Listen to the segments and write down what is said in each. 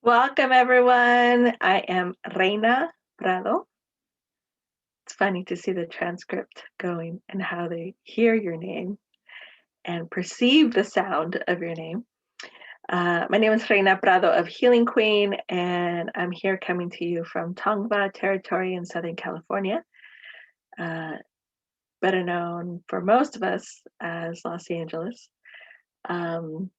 Welcome, everyone. I am Reina Prado. It's funny to see the transcript going and how they hear your name and perceive the sound of your name. My name is Reina Prado of Healing Queen, and I'm here coming to you from Tongva territory in Southern California, uh, better known for most of us as Los Angeles. Um,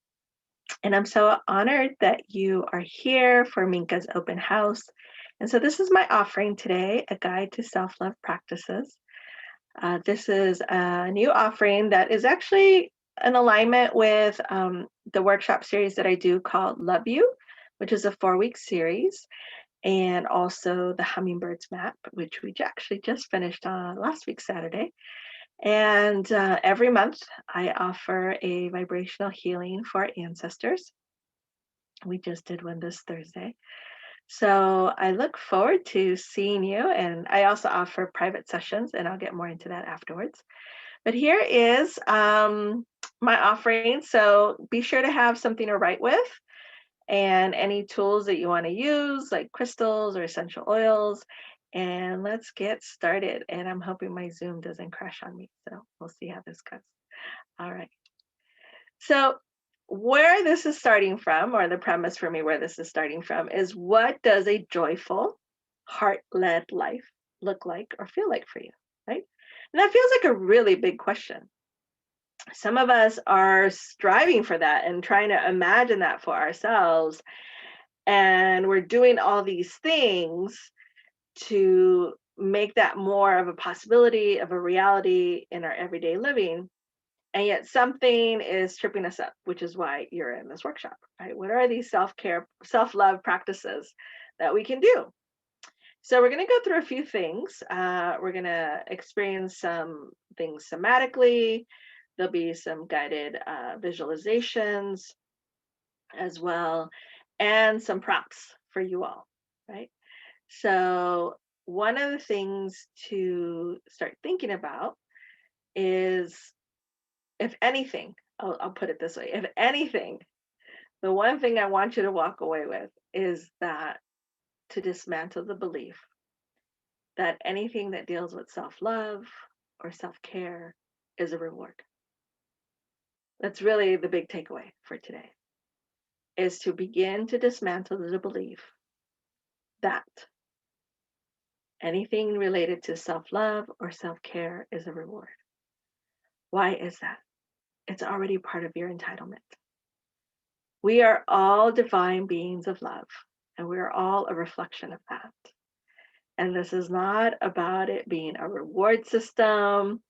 And I'm so honored that you are here for Minka's open house. And so this is my offering today, a guide to self-love practices. This is a new offering that is actually in alignment with the workshop series that I do called Love You, which is a 4-week series, and also the Hummingbirds Map, which we actually just finished on last week, Saturday. And every month I offer a vibrational healing for our ancestors. We just did one this Thursday. So I look forward to seeing you. And I also offer private sessions, and I'll get more into that afterwards. But here is my offering. So be sure to have something to write with and any tools that you want to use, like crystals or essential oils. And let's get started. And I'm hoping my Zoom doesn't crash on me. So we'll see how this goes. All right. So, where this is starting from, or the premise for me where this is starting from, is what does a joyful, heart led life look like or feel like for you, right? And that feels like a really big question. Some of us are striving for that and trying to imagine that for ourselves. And we're doing all these things to make that more of a possibility, of a reality in our everyday living. And yet something is tripping us up, which is why you're in this workshop, right? What are these self-care, self-love practices that we can do? So we're going to go through a few things. We're going to experience some things somatically. There'll be some guided visualizations as well, and some prompts for you all, right? So one of the things to start thinking about is, if anything, I'll put it this way, if anything, the one thing I want you to walk away with is that, to dismantle the belief that anything that deals with self-love or self-care is a reward. That's really the big takeaway for today, is to begin to dismantle the belief that anything related to self-love or self-care is a reward. Why is that? It's already part of your entitlement. We are all divine beings of love, and we are all a reflection of that. And this is not about it being a reward system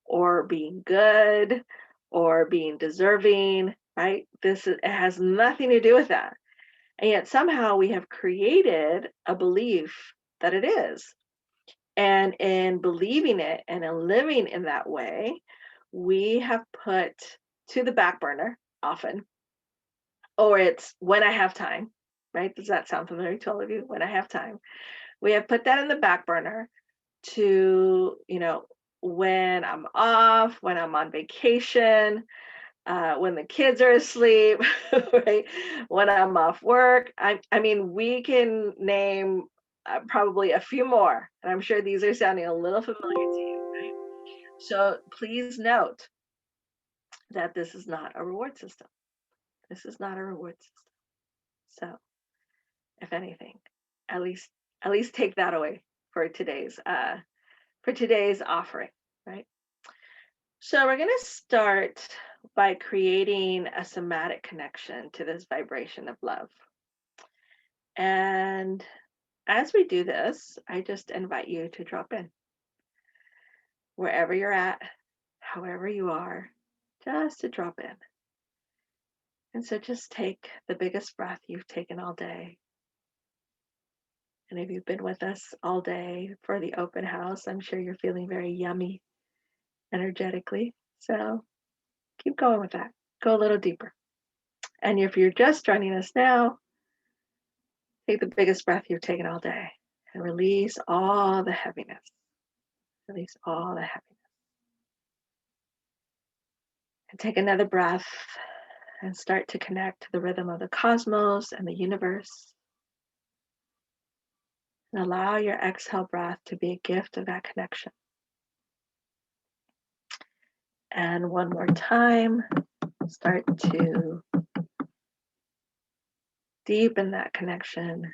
or being good or being deserving, right? It has nothing to do with that. And yet somehow we have created a belief that it is. And in believing it and in living in that way, we have put to the back burner often, or it's when I have time, right? Does that sound familiar to all of you? When I have time. We have put that in the back burner to, when I'm off, when I'm on vacation, when the kids are asleep, right? When I'm off work. I mean, we can name probably a few more, and I'm sure these are sounding a little familiar to you, right? So please note that this is not a reward system. This is not a reward system. So, if anything, at least take that away for today's offering, right? So we're going to start by creating a somatic connection to this vibration of love. And as we do this, I just invite you to drop in wherever you're at, however you are, just to drop in. And so just take the biggest breath you've taken all day. And if you've been with us all day for the open house, I'm sure you're feeling very yummy energetically. So keep going with that. Go a little deeper. And if you're just joining us now, take the biggest breath you've taken all day and release all the heaviness. Release all the heaviness. And take another breath and start to connect to the rhythm of the cosmos and the universe. And allow your exhale breath to be a gift of that connection. And one more time, start to deepen that connection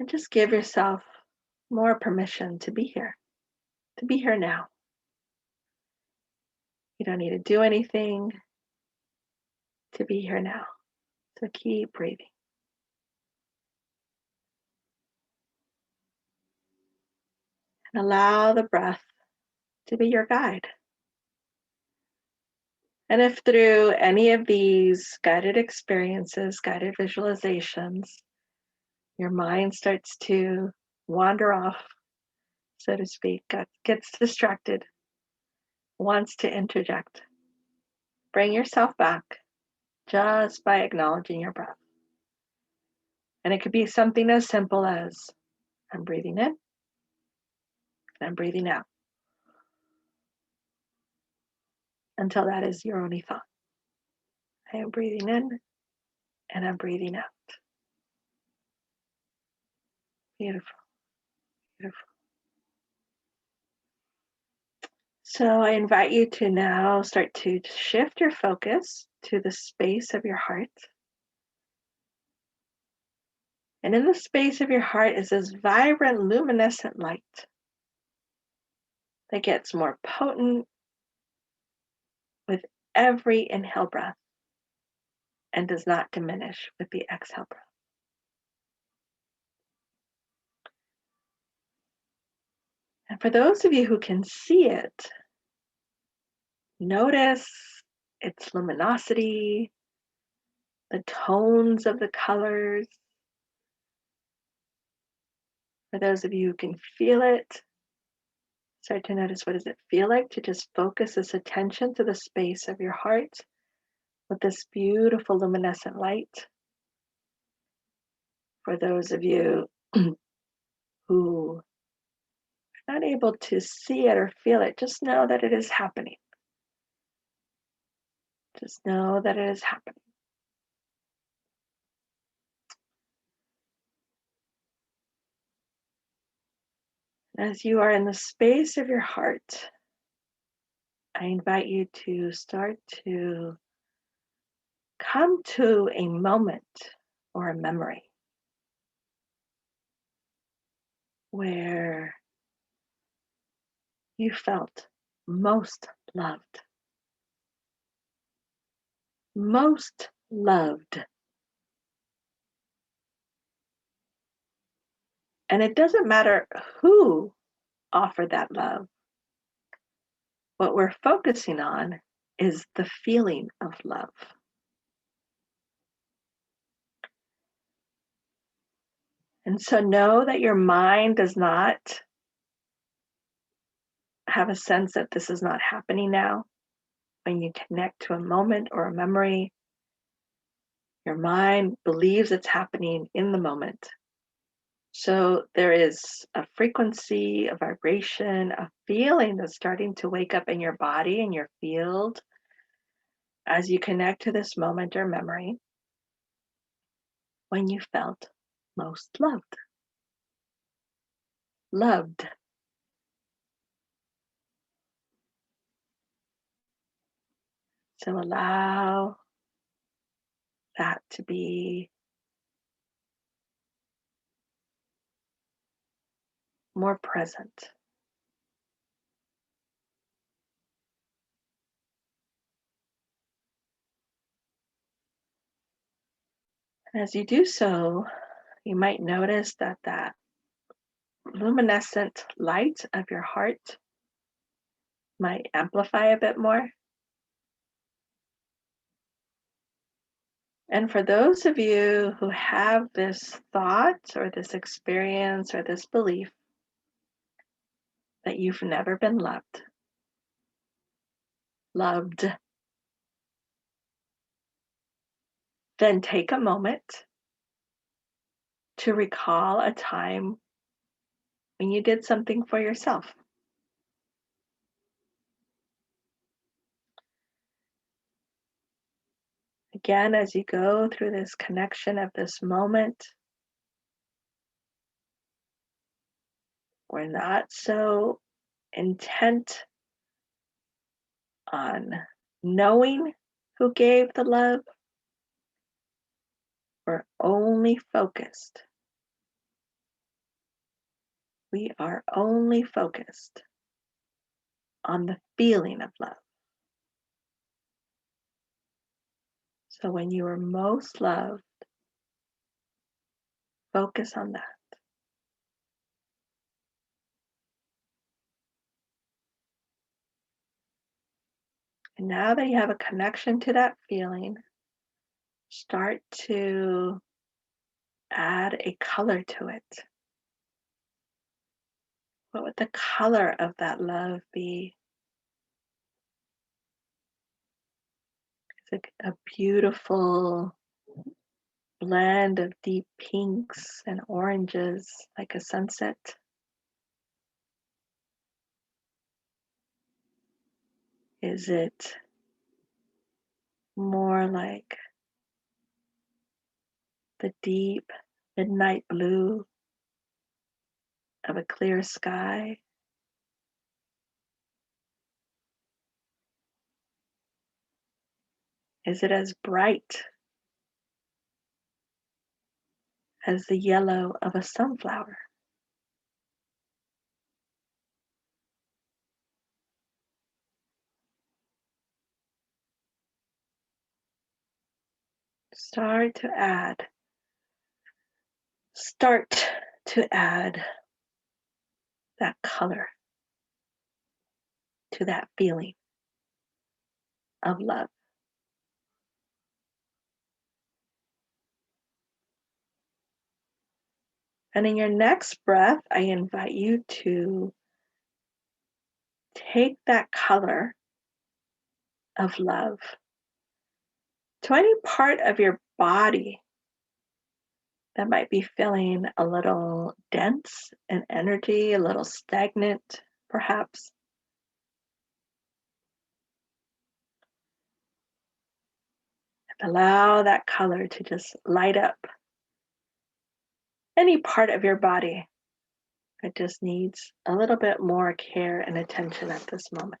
and just give yourself more permission to be here now. You don't need to do anything to be here now. So keep breathing. And allow the breath to be your guide. And if through any of these guided experiences, guided visualizations, your mind starts to wander off, so to speak, gets distracted, wants to interject, bring yourself back just by acknowledging your breath. And it could be something as simple as I'm breathing in and I'm breathing out until that is your only thought. I am breathing in and I'm breathing out. Beautiful, beautiful. So I invite you to now start to shift your focus to the space of your heart. And in the space of your heart is this vibrant, luminescent light that gets more potent with every inhale breath and does not diminish with the exhale breath. And for those of you who can see it, notice its luminosity, the tones of the colors. For those of you who can feel it, start to notice, what does it feel like to just focus this attention to the space of your heart with this beautiful luminescent light. For those of you who are not able to see it or feel it, just know that it is happening. Just know that it is happening. As you are in the space of your heart, I invite you to start to come to a moment or a memory where you felt most loved. Most loved. And it doesn't matter who offered that love. What we're focusing on is the feeling of love. And so know that your mind does not have a sense that this is not happening now. When you connect to a moment or a memory, your mind believes it's happening in the moment. So there is a frequency, a vibration, a feeling that's starting to wake up in your body, in your field, as you connect to this moment or memory when you felt most loved. Loved. So allow that to be more present. And as you do so, you might notice that that luminescent light of your heart might amplify a bit more. And for those of you who have this thought or this experience or this belief that you've never been loved, then take a moment to recall a time when you did something for yourself. Again, as you go through this connection of this moment, We're not so intent on knowing who gave the love. We're only focused. We are only focused on the feeling of love. So when you are most loved, focus on that. And now that you have a connection to that feeling, start to add a color to it. What would the color of that love be? It's a beautiful blend of deep pinks and oranges, like a sunset. Is it more like the deep midnight blue of a clear sky? Is it as bright as the yellow of a sunflower? Start to add that color to that feeling of love. And in your next breath, I invite you to take that color of love to any part of your body that might be feeling a little dense in energy, a little stagnant, perhaps. And allow that color to just light up any part of your body that just needs a little bit more care and attention at this moment.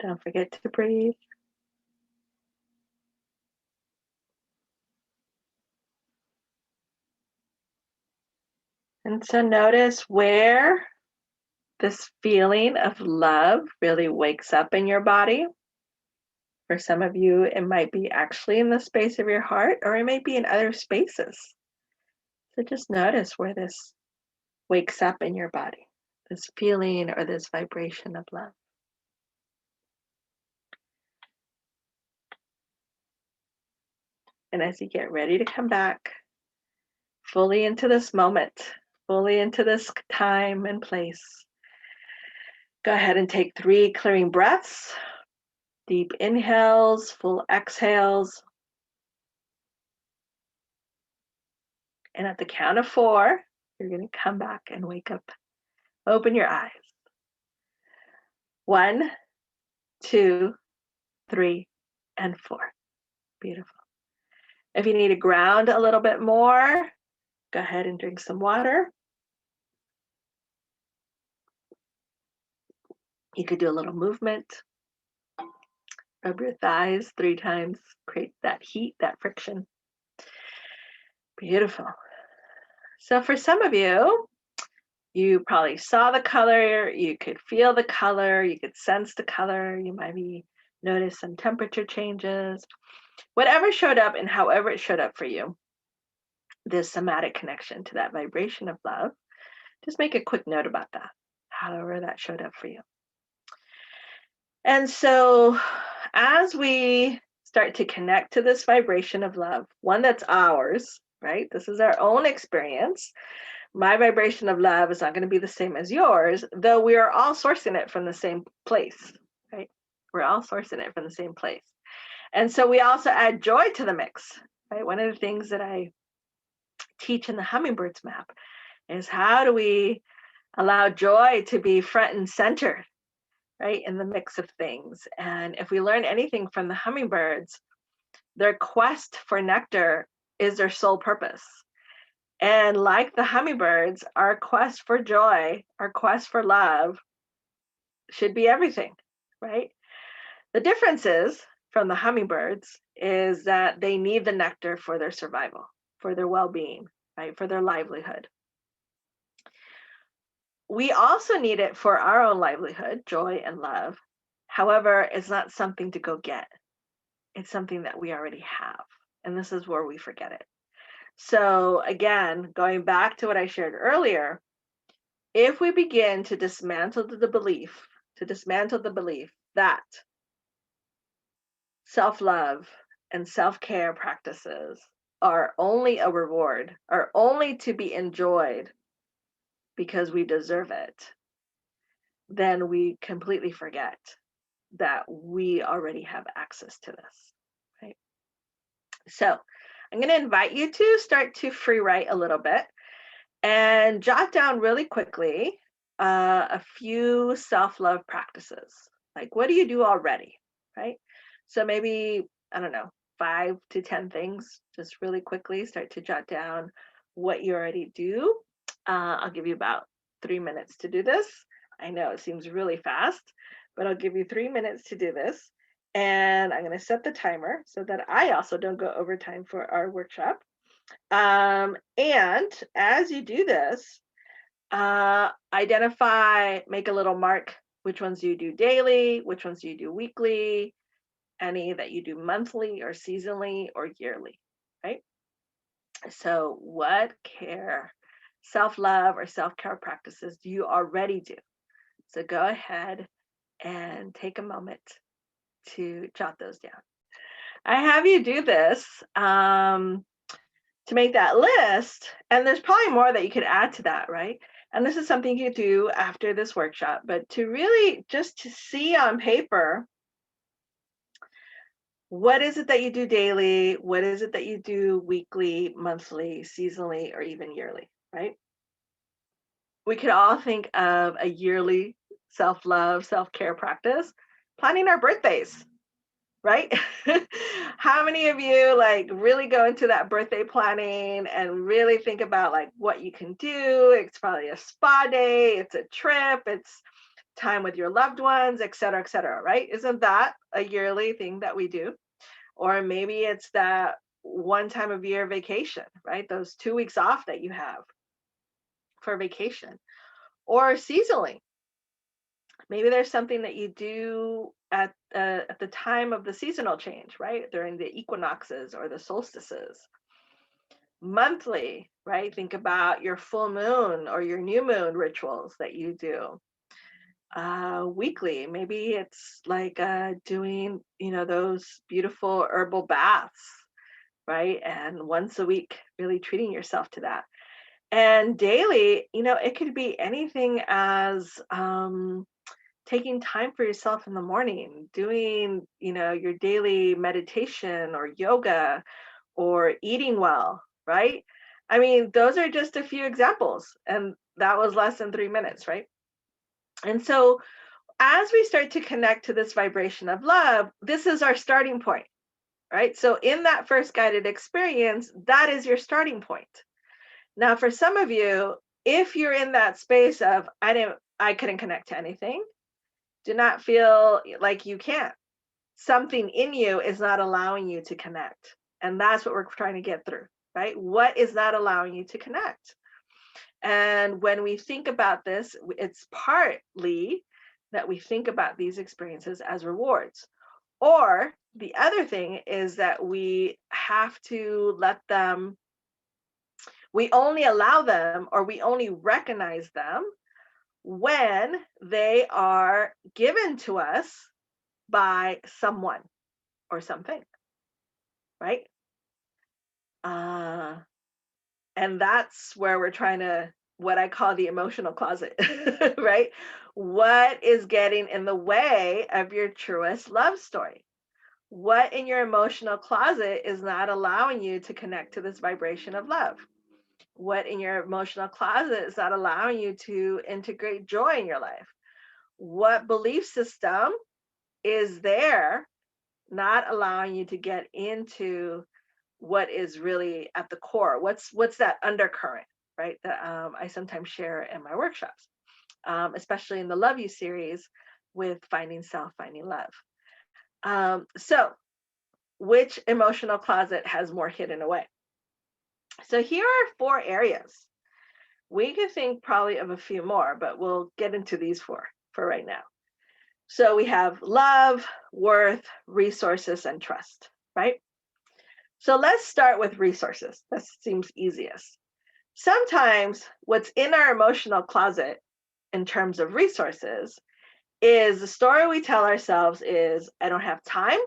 Don't forget to breathe. And so notice where this feeling of love really wakes up in your body. For some of you, it might be actually in the space of your heart, or it may be in other spaces. So just notice where this wakes up in your body, this feeling or this vibration of love. And as you get ready to come back fully into this moment, fully into this time and place, go ahead and take 3 clearing breaths, deep inhales, full exhales. And at the count of 4, you're going to come back and wake up. Open your eyes. 1, 2, 3, and 4. Beautiful. If you need to ground a little bit more, go ahead and drink some water. You could do a little movement. Rub your thighs 3 times, create that heat, that friction. Beautiful. So for some of you, you probably saw the color, you could feel the color, you could sense the color, you might be notice some temperature changes. Whatever showed up and however it showed up for you, this somatic connection to that vibration of love, just make a quick note about that, however that showed up for you. And so as we start to connect to this vibration of love, one that's ours, right? This is our own experience. My vibration of love is not going to be the same as yours, though we are all sourcing it from the same place, right? We're all sourcing it from the same place. And so we also add joy to the mix, right? One of the things that I teach in the Hummingbirds map is how do we allow joy to be front and center, right, in the mix of things. And if we learn anything from the hummingbirds, Their quest for nectar is their sole purpose. And like the hummingbirds, our quest for joy, our quest for love should be everything, right? The difference is from the hummingbirds is that they need the nectar for their survival, for their well-being, right? For their livelihood. We also need it for our own livelihood, joy and love. However, it's not something to go get. It's something that we already have. And this is where we forget it. So again, going back to what I shared earlier, if we begin to dismantle the belief, that self-love and self-care practices are only a reward, are only to be enjoyed because we deserve it, then we completely forget that we already have access to this, right? So I'm going to invite you to start to free write a little bit and jot down really quickly a few self-love practices. Like, what do you do already, right? So maybe, I don't know, 5 to 10 things, just really quickly start to jot down what you already do. I'll give you about 3 minutes to do this. I know it seems really fast, but I'll give you 3 minutes to do this. And I'm going to set the timer so that I also don't go over time for our workshop. And as you do this, identify, make a little mark, which ones you do daily, which ones you do weekly, any that you do monthly or seasonally or yearly, right? So what self-love or self-care practices do you already do? So go ahead and take a moment to jot those down. I have you do this to make that list, and there's probably more that you could add to that, right? And this is something you do after this workshop, but to really just to see on paper, what is it that you do daily? What is it that you do weekly, monthly, seasonally, or even yearly, right? We could all think of a yearly self-love, self-care practice, planning our birthdays, right? How many of you like really go into that birthday planning and really think about like what you can do? It's probably a spa day, it's a trip, it's time with your loved ones, et cetera, right? Isn't that a yearly thing that we do? Or maybe it's that one time of year vacation, right? Those 2 weeks off that you have for vacation. Or seasonally, maybe there's something that you do at the time of the seasonal change, right? During the equinoxes or the solstices. Monthly, right? Think about your full moon or your new moon rituals that you do. Weekly, maybe it's like doing, those beautiful herbal baths, right? And once a week, really treating yourself to that. And daily, it could be anything as taking time for yourself in the morning, doing, your daily meditation or yoga or eating well, right? I mean, those are just a few examples, and that was less than 3 minutes, right? And so as we start to connect to this vibration of love, this is our starting point, right? So in that first guided experience, that is your starting point. Now, for some of you, if you're in that space of I couldn't connect to anything, do not feel like you can't. Something in you is not allowing you to connect. And that's what we're trying to get through, right? What is not allowing you to connect? And when we think about this, it's partly that we think about these experiences as rewards. Or the other thing is that we have to we only allow them or we only recognize them when they are given to us by someone or something, right? Uh, and that's where we're trying to, what I call the emotional closet, right? What is getting in the way of your truest love story? What in your emotional closet is not allowing you to connect to this vibration of love? What in your emotional closet is not allowing you to integrate joy in your life? What belief system is there not allowing you to get into what is really at the core. What's that undercurrent, right? That I sometimes share in my workshops, especially in the Love You series with Finding Self, Finding Love. So, which emotional closet has more hidden away? So here are 4 areas. We could think probably of a few more, but we'll get into these 4 for right now. So we have love, worth, resources, and trust, right? So let's start with resources. That seems easiest. Sometimes what's in our emotional closet in terms of resources is the story we tell ourselves is, I don't have time,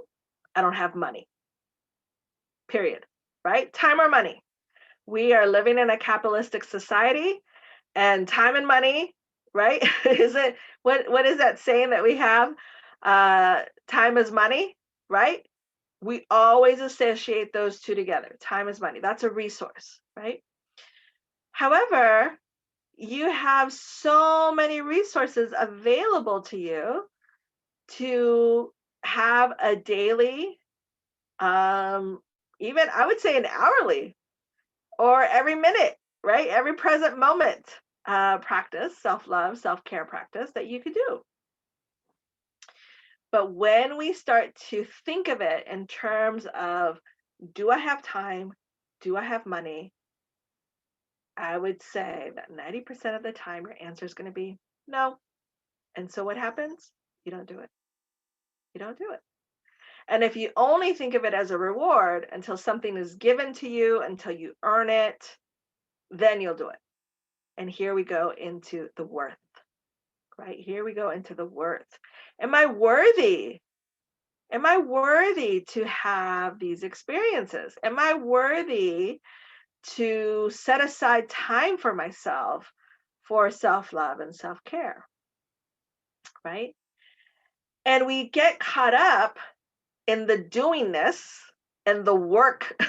I don't have money, period, right? Time or money. We are living in a capitalistic society, and time and money, right? Is it what is that saying that we have? Time is money, right? We always associate those two together. Time is money. That's a resource, right? However, you have so many resources available to you to have a daily, even I would say an hourly or every minute, right? Every present moment practice, self love, self care practice that you could do. But when we start to think of it in terms of, do I have time? Do I have money? I would say that 90% of the time your answer is going to be no. And so what happens? You don't do it. You don't do it. And if you only think of it as a reward until something is given to you, until you earn it, then you'll do it. And here we go into the worth, right? Here we go into the worth. Am I worthy? Am I worthy to have these experiences? Am I worthy to set aside time for myself for self love and self care, right? And we get caught up in the doingness and the work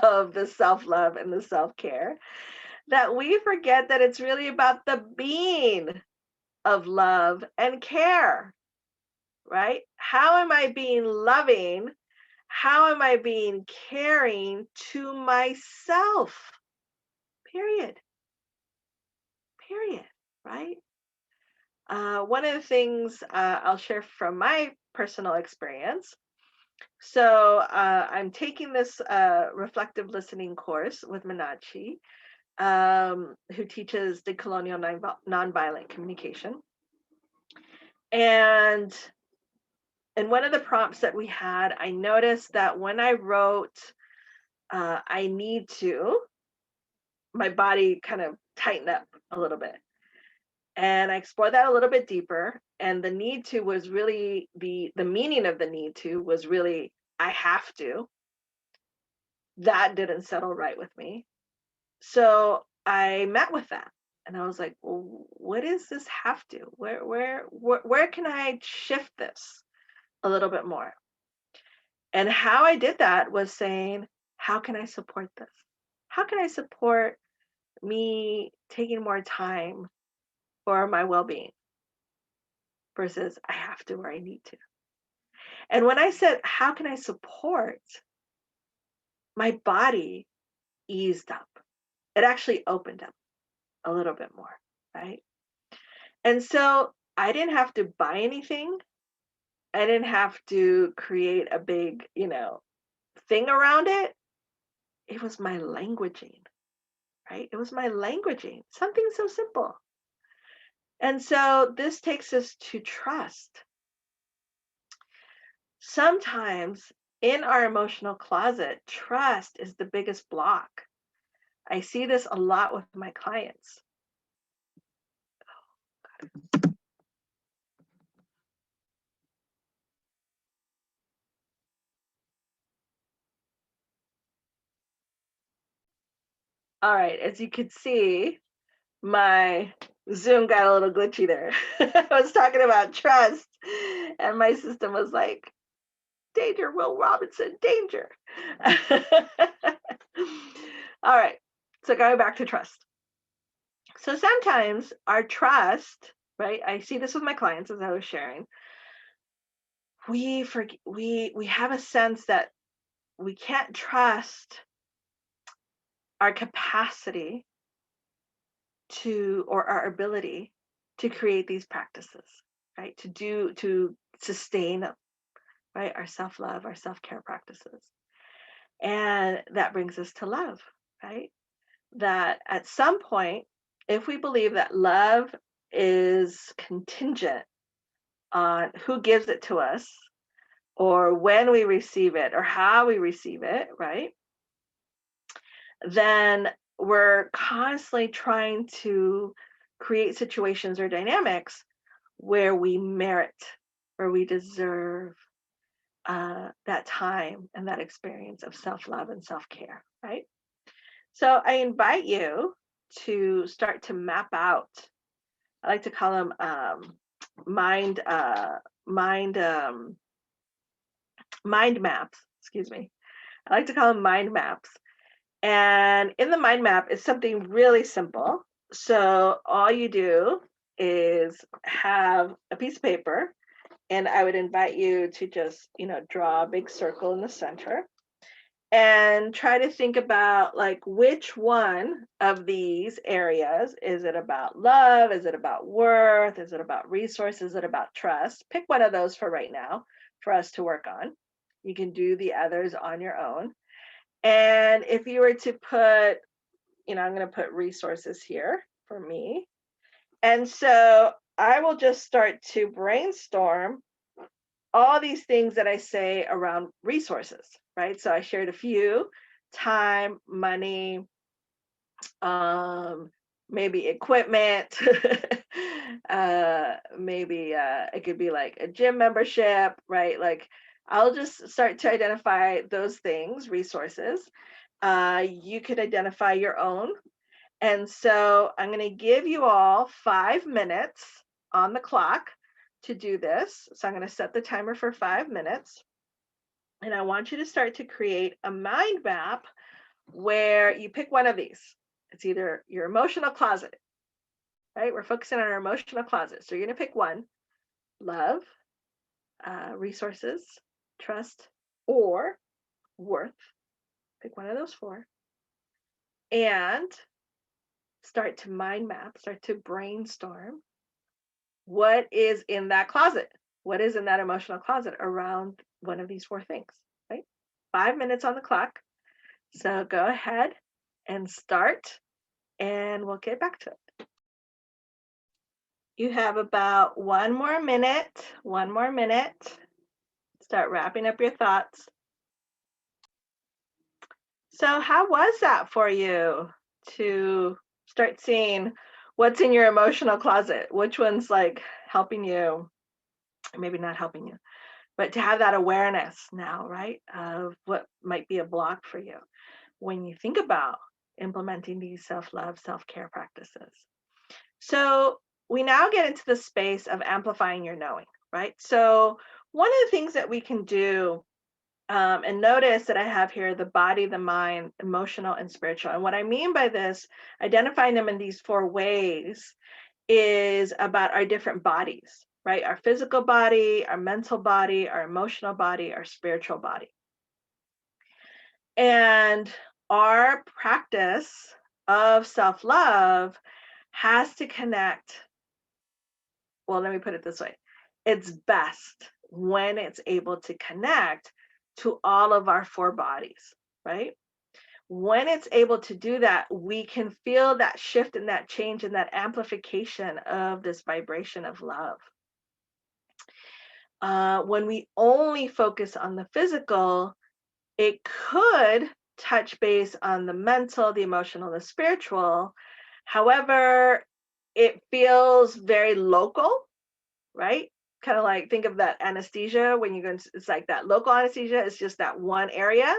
of the self love and the self care that we forget that it's really about the being of love and care, right? How am I being loving? How am I being caring to myself? Period. Period. Right? One of the things I'll share from my personal experience. So I'm taking this reflective listening course with Minachi, who teaches decolonial nonviolent communication. And in one of the prompts that we had, I noticed that when I wrote, I need to, my body kind of tightened up a little bit. And I explored that a little bit deeper. And the need to was really the meaning of the need to was really, I have to. That didn't settle right with me. So I met with that. And I was like, well, what is this have to? Where can I shift this a little bit more? And how I did that was saying, how can I support this? How can I support me taking more time for my well-being versus I have to or I need to? And when I said, how can I support, my body eased up. It actually opened up a little bit more, right? And so I didn't have to buy anything. I didn't have to create a big, thing around it. It was my languaging, right? It was my languaging, something so simple. And so this takes us to trust. Sometimes in our emotional closet, trust is the biggest block. I see this a lot with my clients. All right, as you can see, my Zoom got a little glitchy there. I was talking about trust, and my system was like, danger, Will Robinson, danger. All right, so going back to trust. So sometimes our trust, right? I see this with my clients as I was sharing. we have a sense that we can't trust our capacity to, or our ability to create these practices, right? To sustain, right, our self-love, our self-care practices. And that brings us to love, right? That at some point, if we believe that love is contingent on who gives it to us, or when we receive it, or how we receive it, right? Then we're constantly trying to create situations or dynamics where we merit, where we deserve that time and that experience of self-love and self-care, right? So I invite you to start to map out. I like to call them mind mind mind maps. Excuse me. I like to call them mind maps. And in the mind map is something really simple. So all you do is have a piece of paper, and I would invite you to just, draw a big circle in the center and try to think about, like, which one of these areas is it about love? Is it about worth? Is it about resources? Is it about trust? Pick one of those for right now for us to work on. You can do the others on your own. And if you were to put, I'm going to put resources here for me. And so I will just start to brainstorm all these things that I say around resources, right? So I shared a few: time, money, um, maybe equipment, maybe it could be like a gym membership, right? Like I'll just start to identify those things, resources. You could identify your own. And so I'm going to give you all 5 minutes on the clock to do this. So I'm going to set the timer for 5 minutes. And I want you to start to create a mind map where you pick one of these. It's either your emotional closet, right? We're focusing on our emotional closet. So you're going to pick one: love, resources, trust, or worth. Pick one of those four. And start to mind map, start to brainstorm what is in that closet. What is in that emotional closet around one of these four things, right? 5 minutes on the clock. So go ahead and start, and we'll get back to it. You have about one more minute. Start wrapping up your thoughts. So how was that for you to start seeing what's in your emotional closet? Which one's like helping you, maybe not helping you, but to have that awareness now, right, of what might be a block for you when you think about implementing these self-love, self-care practices. So we now get into the space of amplifying your knowing, right? So one of the things that we can do, and notice that I have here the body, the mind, emotional, and spiritual. And what I mean by this, identifying them in these four ways, is about our different bodies, right? Our physical body, our mental body, our emotional body, our spiritual body. And our practice of self-love has to connect. Well, let me put it this way. It's best when it's able to connect to all of our four bodies, right? When it's able to do that, we can feel that shift and that change and that amplification of this vibration of love. When we only focus on the physical, it could touch base on the mental, the emotional, the spiritual. However, it feels very local, right? Kind of like, think of that anesthesia when you go, it's like that local anesthesia. It's just that one area,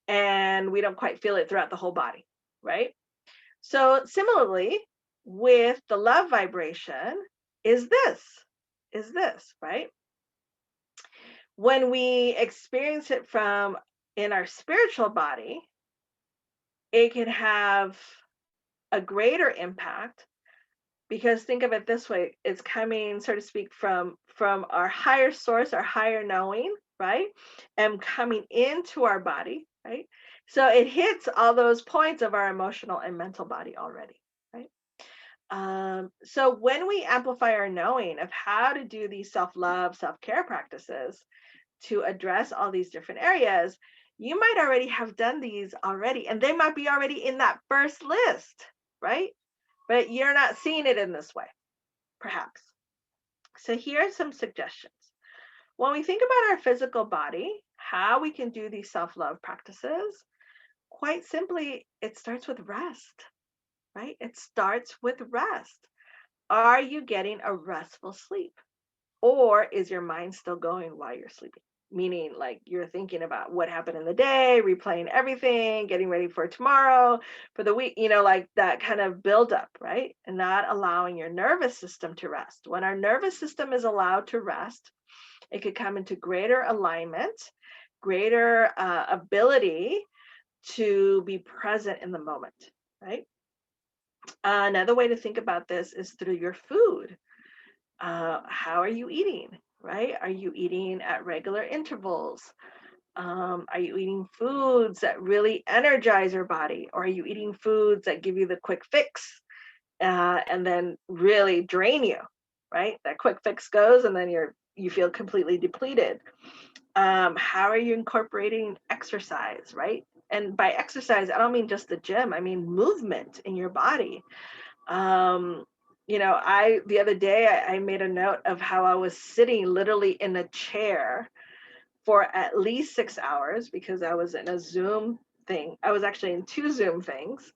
and we don't quite feel it throughout the whole body, right? So similarly, with the love vibration, is this, right? When we experience it from in our spiritual body, it can have a greater impact because think of it this way, it's coming, so to speak, from our higher source, our higher knowing, right? And coming into our body, right? So it hits all those points of our emotional and mental body already, right? So when we amplify our knowing of how to do these self-love, self-care practices to address all these different areas, you might already have done these already, and they might be already in that first list, right? But you're not seeing it in this way, perhaps. So here are some suggestions. When we think about our physical body, how we can do these self-love practices, quite simply, it starts with rest, right? It starts with rest. Are you getting a restful sleep? Or is your mind still going while you're sleeping? Meaning, like, you're thinking about what happened in the day, replaying everything, getting ready for tomorrow, for the week, like that kind of buildup, right? And not allowing your nervous system to rest. When our nervous system is allowed to rest, it could come into greater alignment, greater ability to be present in the moment, right? Another way to think about this is through your food. How are you eating, right? Are you eating at regular intervals? Are you eating foods that really energize your body? Or are you eating foods that give you the quick fix and then really drain you, right? That quick fix goes and then you feel completely depleted. How are you incorporating exercise, right? And by exercise, I don't mean just the gym, I mean movement in your body. Um, I the other day I made a note of how I was sitting literally in a chair for at least 6 hours because I was in a Zoom thing. I was actually in two Zoom things.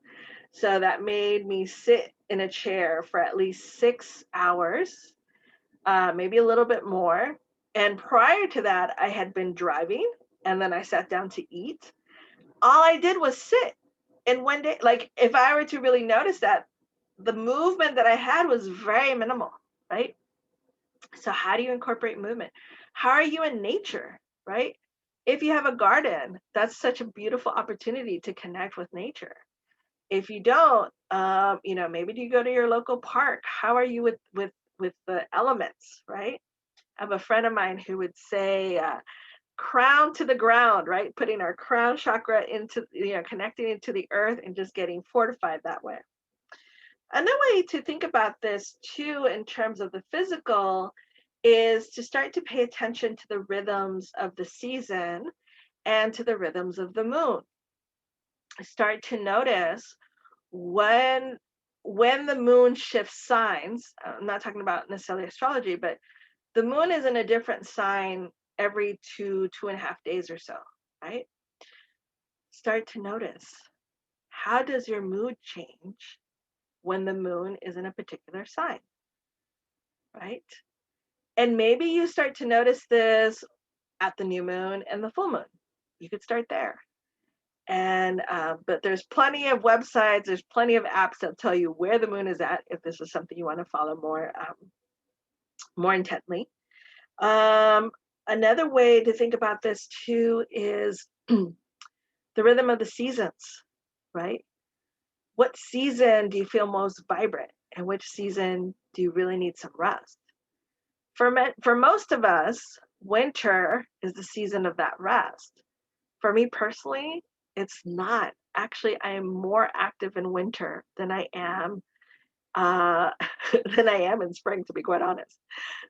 So that made me sit in a chair for at least 6 hours, maybe a little bit more. And prior to that, I had been driving and then I sat down to eat. All I did was sit. And one day, like if I were to really notice that, the movement that I had was very minimal, right? So how do you incorporate movement? How are you in nature, right? If you have a garden, that's such a beautiful opportunity to connect with nature. If you don't, maybe you go to your local park. How are you with the elements, right? I have a friend of mine who would say, crown to the ground, right? Putting our crown chakra into, connecting into the earth and just getting fortified that way. Another way to think about this too, in terms of the physical, is to start to pay attention to the rhythms of the season and to the rhythms of the moon. Start to notice when the moon shifts signs. I'm not talking about necessarily astrology, but the moon is in a different sign every 2.5 days or so, right? Start to notice, how does your mood change when the moon is in a particular sign, right? And maybe you start to notice this at the new moon and the full moon. You could start there. And but there's plenty of websites, there's plenty of apps that tell you where the moon is at if this is something you want to follow more intently. Um, Another way to think about this too is the rhythm of the seasons, right? What season do you feel most vibrant, and which season do you really need some rest? For most of us, winter is the season of that rest. For me personally, it's not. Actually, I am more active in winter than I am uh, than I am in spring, to be quite honest.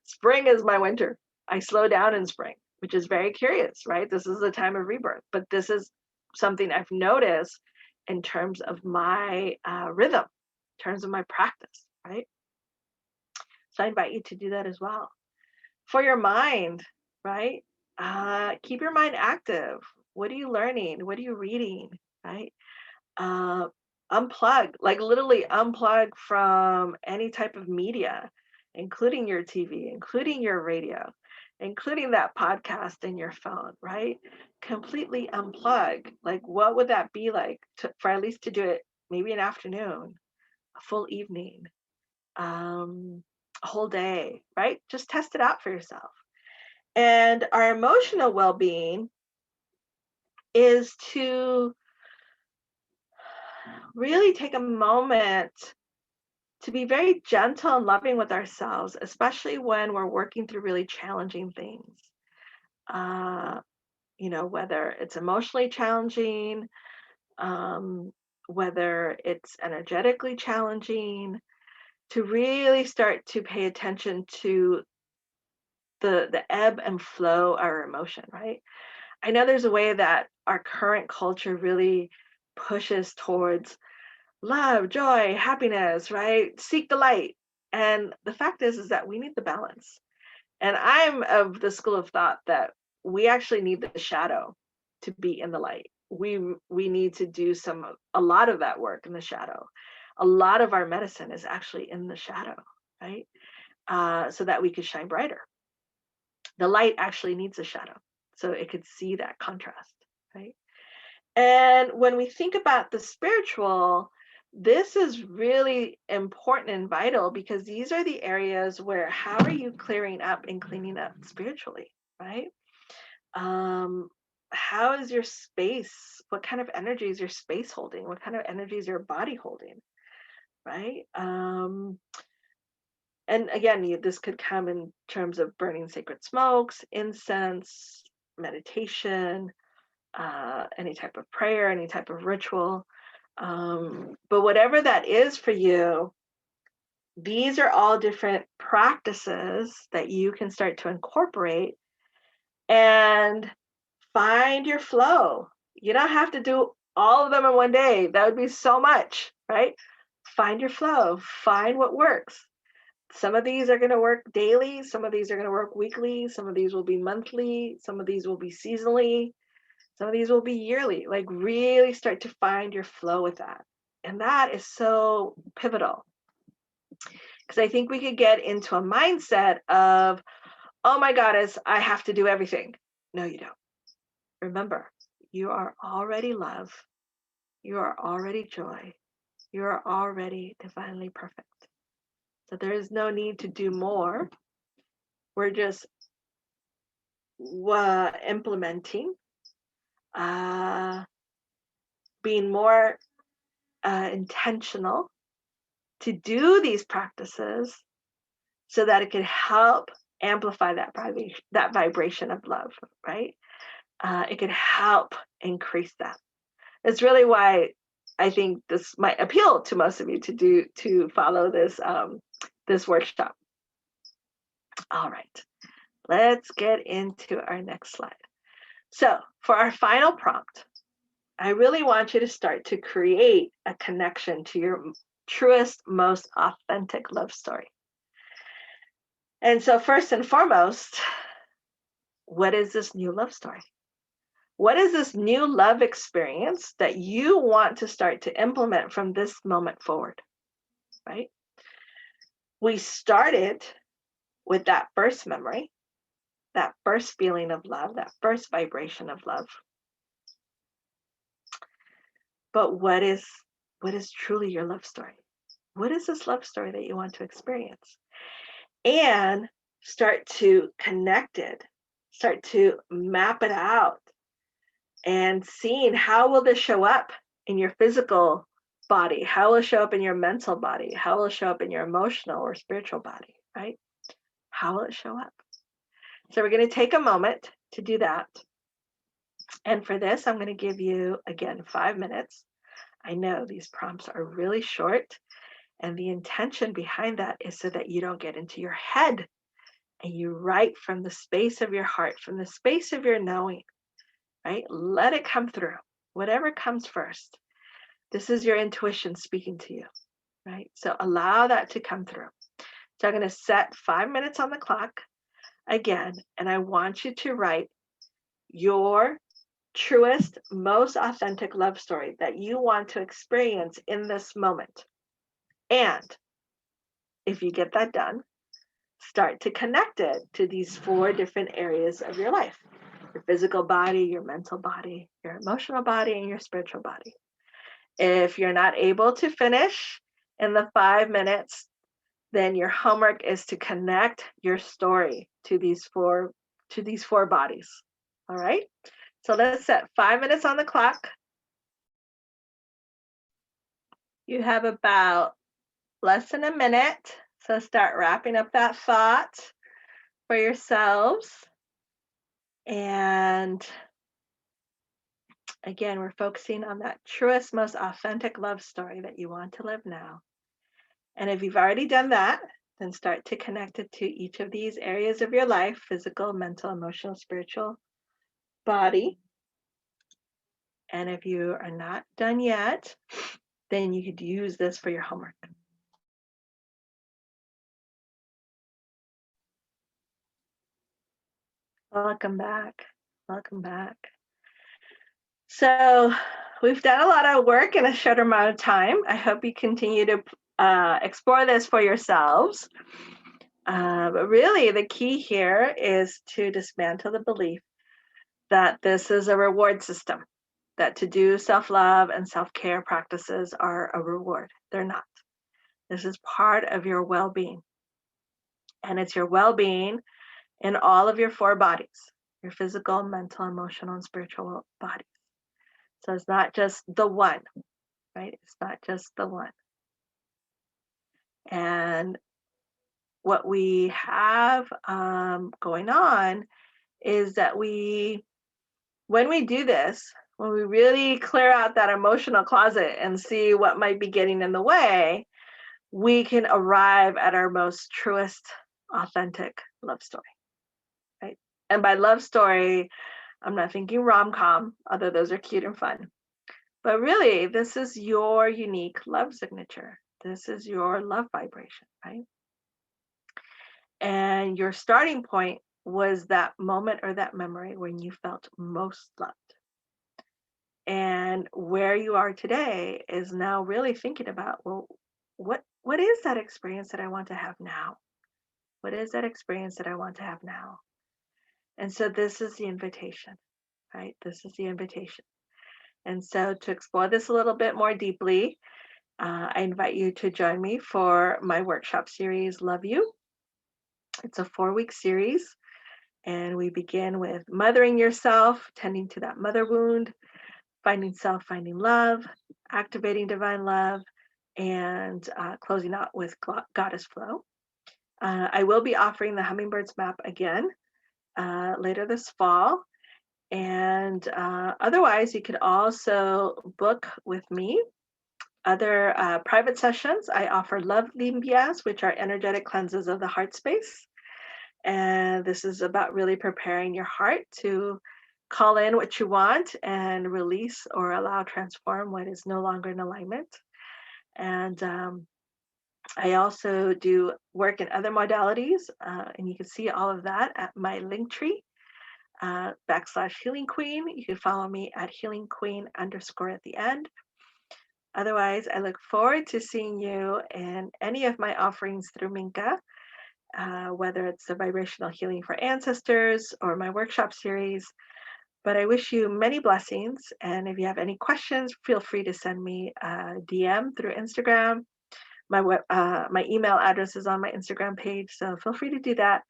Spring is my winter. I slow down in spring, which is very curious, right? This is a time of rebirth, but this is something I've noticed in terms of my rhythm, in terms of my practice, right? So I invite you to do that as well. For your mind, right? Keep your mind active. What are you learning? What are you reading, right? Uh, Unplug, like literally unplug from any type of media, including your TV, including your radio, including that podcast in your phone, right? Completely unplug. Like, what would that be like for at least to do it maybe an afternoon, a full evening, a whole day, right? Just test it out for yourself. And our emotional well being is to really take a moment to be very gentle and loving with ourselves, especially when we're working through really challenging things. Uh, whether it's emotionally challenging, um, whether it's energetically challenging, to really start to pay attention to the ebb and flow of our emotion, right? I know there's a way that our current culture really pushes towards love, joy, happiness, right? Seek the light. And the fact is that we need the balance. And I'm of the school of thought that we actually need the shadow to be in the light. We need to do a lot of that work in the shadow. A lot of our medicine is actually in the shadow, right? So that we could shine brighter. The light actually needs a shadow, so it could see that contrast, right? And when we think about the spiritual, this is really important and vital because these are the areas where how are you clearing up and cleaning up spiritually, right? Um, how is your space? What kind of energy is your space holding? What kind of energy is your body holding, right? And again, this could come in terms of burning sacred smokes, incense, meditation, any type of prayer, any type of ritual. But whatever that is for you, these are all different practices that you can start to incorporate and find your flow. You don't have to do all of them in one day. That would be so much, right? Find your flow, find what works. Some of these are going to work daily, some of these are going to work weekly, some of these will be monthly, some of these will be seasonally, some of these will be yearly. Like really start to find your flow with that. And that is so pivotal because I think we could get into a mindset of, oh my goddess, I have to do everything. No, you don't. Remember, you are already love. You are already joy. You are already divinely perfect. So there is no need to do more. We're just implementing, uh, being more intentional to do these practices so that it can help amplify that vibration of love, right? It can help increase that. It's really why I think this might appeal to most of you to follow this workshop. All right, let's get into our next slide. So for our final prompt, I really want you to start to create a connection to your truest, most authentic love story. And so first and foremost, what is this new love story? What is this new love experience that you want to start to implement from this moment forward, right? We started with that first memory, that first feeling of love, that first vibration of love. But what is truly your love story? What is this love story that you want to experience? And start to connect it, start to map it out and seeing how will this show up in your physical body, how will it show up in your mental body, how will it show up in your emotional or spiritual body, right? How will it show up? So we're going to take a moment to do that. And for this, I'm going to give you, again, 5 minutes. I know these prompts are really short, and the intention behind that is so that you don't get into your head and you write from the space of your heart, from the space of your knowing, right? Let it come through, whatever comes first. This is your intuition speaking to you, right? So allow that to come through. So I'm going to set 5 minutes on the clock again, and I want you to write your truest, most authentic love story that you want to experience in this moment. And if you get that done, start to connect it to these 4 different areas of your life: your physical body, your mental body, your emotional body, and your spiritual body. If you're not able to finish in the 5 minutes, then your homework is to connect your story to these four bodies. All right? So let's set 5 minutes on the clock. You have about less than a minute. So start wrapping up that thought for yourselves. And again, we're focusing on that truest, most authentic love story that you want to live now. And if you've already done that, then start to connect it to each of these areas of your life: physical, mental, emotional, spiritual, body. And if you are not done yet, then you could use this for your homework. Welcome back. Welcome back. So we've done a lot of work in a short amount of time. I hope you continue to explore this for yourselves. But really, the key here is to dismantle the belief that this is a reward system, that to do self-love and self-care practices are a reward. They're not. This is part of your well-being. And it's your well-being in all of your four bodies: your physical, mental, emotional, and spiritual bodies. So it's not just the one, right? It's not just the one. And what we have going on is that when we do this, when we really clear out that emotional closet and see what might be getting in the way, we can arrive at our most truest, authentic love story, right? And by love story, I'm not thinking rom-com, although those are cute and fun. But really, this is your unique love signature. This is your love vibration, right? And your starting point was that moment or that memory when you felt most loved. And where you are today is now really thinking about, well, what is that experience that I want to have now? What is that experience that I want to have now? And so this is the invitation, right? This is the invitation. And so to explore this a little bit more deeply, I invite you to join me for my workshop series, Love You. It's a 4-week series, and we begin with mothering yourself, tending to that mother wound, finding self, finding love, activating divine love, and closing out with goddess flow. I will be offering the Hummingbirds map again later this fall. And otherwise, you could also book with me other private sessions. I offer love limpias, which are energetic cleanses of the heart space. And this is about really preparing your heart to call in what you want and release or allow transform what is no longer in alignment. And I also do work in other modalities, and you can see all of that at my link tree, /Healing Queen. You can follow me at Healing Queen _ at the end. Otherwise, I look forward to seeing you in any of my offerings through Minka, whether it's the vibrational healing for ancestors or my workshop series. But I wish you many blessings. And if you have any questions, feel free to send me a DM through Instagram. My email address is on my Instagram page, so feel free to do that.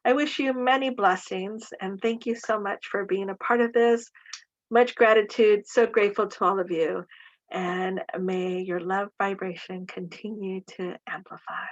I wish you many blessings, and thank you so much for being a part of this. Much gratitude. So grateful to all of you. And may your love vibration continue to amplify.